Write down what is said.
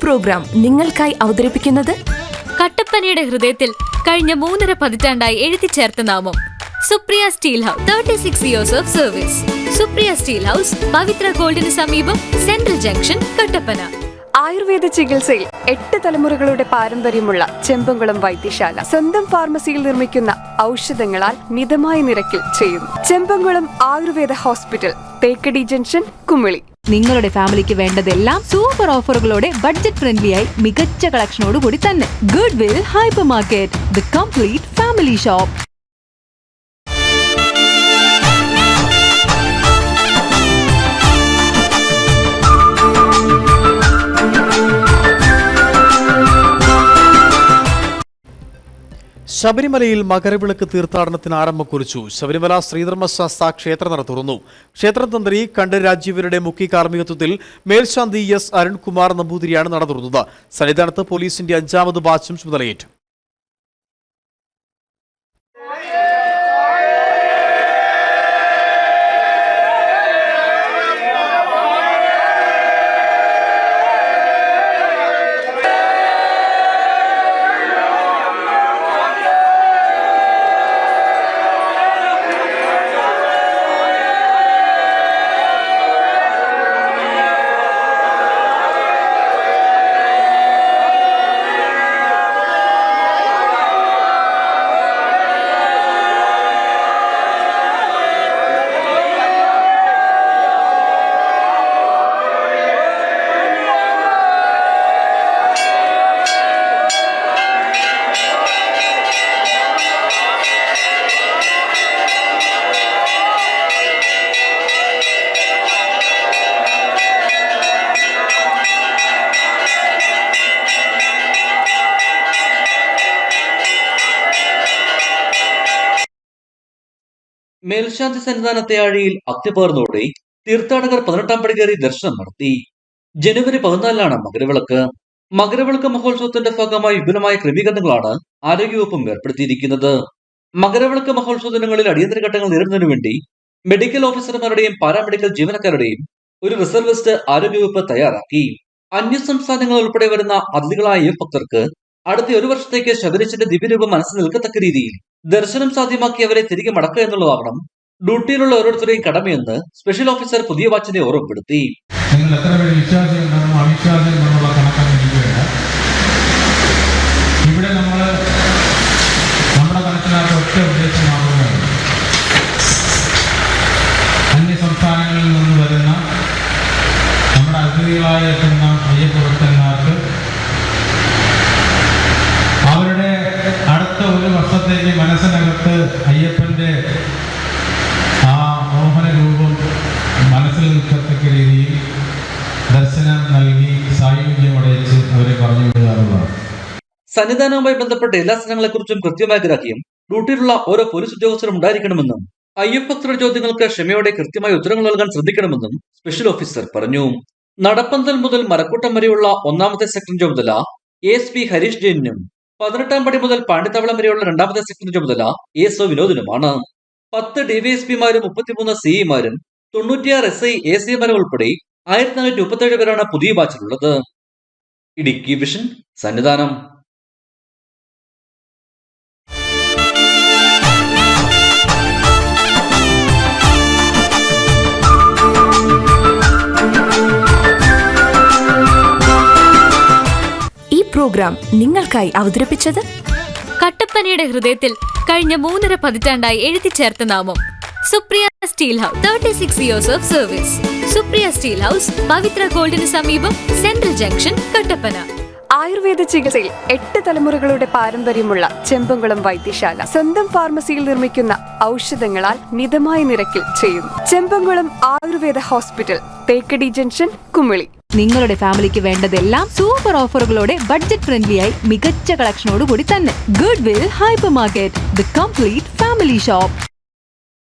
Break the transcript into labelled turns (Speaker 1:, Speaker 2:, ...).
Speaker 1: Programme നിങ്ങൾക്കായി അവതരിപ്പിക്കുന്നത്
Speaker 2: കട്ടപ്പനയുടെ ഹൃദയത്തിൽ കഴിഞ്ഞ 3.5 പതിറ്റാണ്ടായി എഴുതിച്ചേർത്ത നാമം Supriya steel house. 36 years of service. Supriya steel house, Pavithra ഗോൾഡിന് സമീപം, സെൻട്രൽ ജംഗ്ഷൻ, കട്ടപ്പന.
Speaker 3: ആയുർവേദ ചികിത്സയിൽ 8 തലമുറകളുടെ പാരമ്പര്യമുള്ള ചെമ്പംകുളം വൈദ്യശാല സ്വന്തം ഫാർമസിയിൽ നിർമ്മിക്കുന്ന ഔഷധങ്ങളാൽ മിതമായ നിരക്കിൽ ചെയ്യുന്നു. Chembankulam Ayurveda hospital, Thekkady junction, Kumily.
Speaker 4: നിങ്ങളുടെ ഫാമിലിക്ക് വേണ്ടതെല്ലാം സൂപ്പർ ഓഫറുകളോടെ ബഡ്ജറ്റ് ഫ്രണ്ട്ലിയായി മികച്ച കളക്ഷനോട് കൂടി തന്നെ. Good will hyper market, the complete family shop.
Speaker 5: ശബരിമലയിൽ മകരവിളക്ക് തീർത്ഥാടനത്തിന് ആരംഭം കുറിച്ചു. ശബരിമല ശ്രീധർമ്മശാസ്ത്ര ക്ഷേത്രനട തുറന്നു. ക്ഷേത്രം തന്ത്രി കണ്ഠര് രാജീവരുടെ മുഖ്യ കാർമ്മികത്വത്തിൽ മേൽശാന്തി എസ് അരുൺകുമാർ നമ്പൂതിരിയാണ് നട തുറന്നത്. സന്നിധാനത്ത് പോലീസിന്റെ 5ാമത് ബാച്ചും ചുമതലയേറ്റു.
Speaker 6: മേൽശാന്തി സന്നിധാനത്തെ ആഴിയിൽ അഗ്നിപകർന്നോടെ തീർത്ഥാടകർ 18ാം പടി കയറി ദർശനം നടത്തി. ജനുവരി 14-നാണ് മകരവിളക്ക്. മകരവിളക്ക് മഹോത്സവത്തിന്റെ ഭാഗമായി വിപുലമായ ക്രമീകരണങ്ങളാണ് ആരോഗ്യവകുപ്പും ഏർപ്പെടുത്തിയിരിക്കുന്നത്. മകരവിളക്ക് മഹോത്സവ ദിനങ്ങളിൽ അടിയന്തര ഘട്ടങ്ങൾ നേരിടുന്നതിനു വേണ്ടി മെഡിക്കൽ ഓഫീസർമാരുടെയും പാരാമെഡിക്കൽ ജീവനക്കാരുടെയും ഒരു റിസർവ് ലിസ്റ്റ് ആരോഗ്യവകുപ്പ് തയ്യാറാക്കി. അന്യസംസ്ഥാനങ്ങൾ ഉൾപ്പെടെ വരുന്ന അതിഥികളായ ഭക്തർക്ക് അടുത്ത 1 വർഷത്തേക്ക് ശബരീശന്റെ ദിവ്യരൂപം മനസ്സിൽ നിൽക്കത്തക്ക രീതിയിൽ ദർശനം സാധ്യമാക്കി അവരെ തിരികെ മടക്കുക എന്നുള്ളതാകണം ഡ്യൂട്ടിയിലുള്ള ഓരോരുത്തരെയും കടമയെന്ന് സ്പെഷ്യൽ ഓഫീസർ പുതിയ വാച്ചിനെ ഓർമ്മപ്പെടുത്തി.
Speaker 7: നിങ്ങൾ എത്ര പേര് വിശ്വാസിയുണ്ടെന്നോ അവിശ്വാസിയുണ്ടെന്നുള്ള കണക്കാണ് എനിക്ക് വേണ്ട. ഇവിടെ നമ്മുടെ മനസ്സിലാത്ത ഒറ്റ ഉദ്ദേശം മാത്രമേ അന്യ സംസ്ഥാനങ്ങളിൽ നിന്ന് വരുന്ന നമ്മുടെ അതിഥികളായ എത്തുന്ന അയ്യപ്പ ഭക്തന്മാർക്ക് അവരുടെ അടുത്ത 1 വർഷത്തേക്ക് മനസ്സിനകത്ത് അയ്യപ്പന്റെ ആ മോഹന രൂപം മനസ്സിൽ നിൽക്കത്തക്ക രീതിയിൽ ദർശനം നൽകി സായുജ്യമടയിച്ച് അവരെ പറഞ്ഞു വിടുകയാണ്.
Speaker 6: സന്നിധാനവുമായി ബന്ധപ്പെട്ട എല്ലാ സ്ഥലങ്ങളെക്കുറിച്ചും കൃത്യമായ ഗ്രാഹ്യം ഡ്യൂട്ടിയിലുള്ള ഓരോ പോലീസ് ഉദ്യോഗസ്ഥരും ഉണ്ടായിരിക്കണമെന്നും അയ്യപ്പഭക്തരുടെ ചോദ്യങ്ങൾക്ക് ക്ഷമയോടെ കൃത്യമായ ഉത്തരങ്ങൾ നൽകാൻ ശ്രദ്ധിക്കണമെന്നും സ്പെഷ്യൽ ഓഫീസർ പറഞ്ഞു. നടപ്പന്തൽ മുതൽ മരക്കൂട്ടം വരെയുള്ള 1ാമത്തെ സെക്ടർ ചുമതല ASP ഹരീഷ് ജെയിനും 18ാം പടി മുതൽ പാണ്ഡിത്താവളം വരെയുള്ള 2ാമത്തെ സെക്ടർ ചുമതല ASO വിനോദിനുമാണ്. 10 DVSPമാരും 33 CEമാരും 96 SI ACമാരും ഉൾപ്പെടെ 1437 പേരാണ് പുതിയ ബാച്ചിലുള്ളത്. ഇടുക്കി വിഷൻ, സന്നിധാനം.
Speaker 1: ഈ പ്രോഗ്രാം നിങ്ങൾക്കായി അവതരിപ്പിച്ചത്
Speaker 2: കട്ടപ്പനയുടെ ഹൃദയത്തിൽ കഴിഞ്ഞ 3.5 പതിറ്റാണ്ടായി എഴുതിച്ചേർത്ത നാമം Supriya steel house. 36 years of service. Supriya steel house, Pavithra ഗോൾഡിന് സമീപം, സെൻട്രൽ ജംഗ്ഷൻ, കട്ടപ്പന.
Speaker 3: ആയുർവേദ ചികിത്സയിൽ 8 തലമുറകളുടെ പാരമ്പര്യമുള്ള ചെമ്പംകുളം വൈദ്യശാല സ്വന്തം ഫാർമസിയിൽ നിർമ്മിക്കുന്ന ഔഷധങ്ങളാൽ മിതമായ നിരക്കിൽ ചെയ്യുന്നു. Chembankulam Ayurveda hospital, Thekkady junction, Kumily.
Speaker 4: നിങ്ങളുടെ ഫാമിലിക്ക് വേണ്ടതെല്ലാം സൂപ്പർ ഓഫറുകളോടെ ബഡ്ജറ്റ് ഫ്രണ്ട്ലിയായി മികച്ച കളക്ഷനോട് കൂടി തന്നെ. Good will hyper market, the complete family shop.